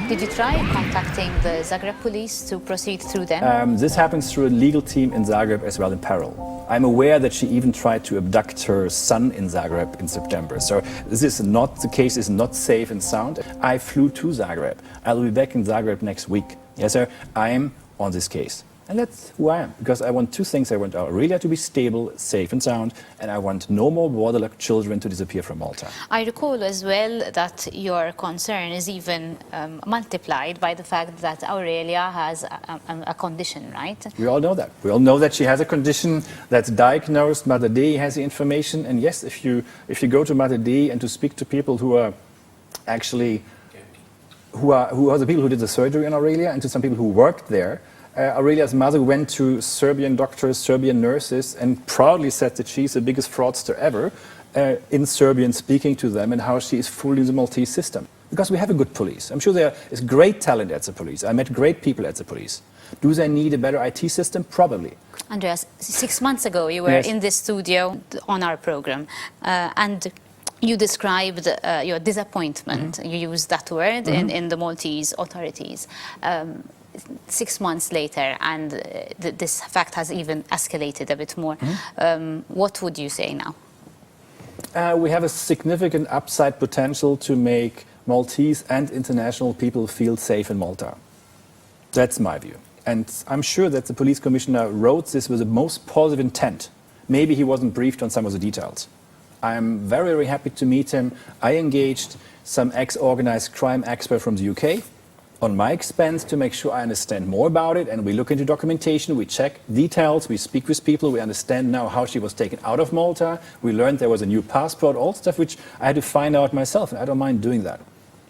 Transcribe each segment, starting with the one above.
Did you try contacting the Zagreb police to proceed through them? This happens through a legal team in Zagreb as well in parallel. I'm aware that she even tried to abduct her son in Zagreb in September. So this is not, the case is not safe and sound. I flew to Zagreb. I'll be back in Zagreb next week. Yes, sir, I'm on this case. And that's who I am, because I want two things. I want Aurelia to be stable, safe and sound, and I want no more borderlocked children to disappear from Malta. I recall as well that your concern is even multiplied by the fact that Aurelia has a condition, right? We all know that. We all know that she has a condition that's diagnosed. Mother Dei has the information. And yes, if you go to Mother Dei and to speak to people who are actually, who are the people who did the surgery on Aurelia, and to some people who worked there, Aurelia's mother went to Serbian doctors, Serbian nurses, and proudly said that she's the biggest fraudster ever in Serbian, speaking to them and how she is fooling the Maltese system. Because we have a good police. I'm sure there is great talent at the police. I met great people at the police. Do they need a better IT system? Probably. Andreas, 6 months ago you were Yes. in this studio on our program and you described your disappointment. You used that word in the Maltese authorities. 6 months later, and this fact has even escalated a bit more. What would you say now? We have a significant upside potential to make Maltese and international people feel safe in Malta. That's my view. And I'm sure that the police commissioner wrote this with the most positive intent. Maybe he wasn't briefed on some of the details. I'm very, very happy to meet him. I engaged some ex-organized crime expert from the UK on my expense to make sure I understand more about it, and we look into documentation, we check details, we speak with people, we understand now how she was taken out of Malta, we learned there was a new passport, all stuff which I had to find out myself, and I don't mind doing that.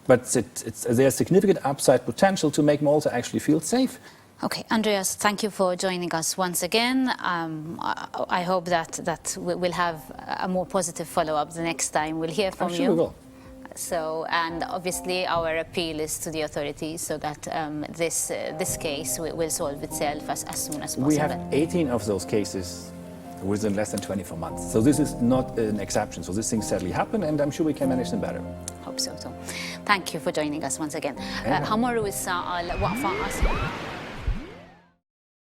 But there's significant upside potential to make Malta actually feel safe. Okay, Andreas, thank you for joining us once again. I hope that we'll have a more positive follow-up the next time we'll hear from you. I'm sure we will. So, and obviously our appeal is to the authorities so that this case will solve itself as soon as possible. We have 18 of those cases within less than 24 months. So this is not an exception. So these things sadly happen, and I'm sure we can manage them better. Hope so too. Thank you for joining us once again. Hamaru is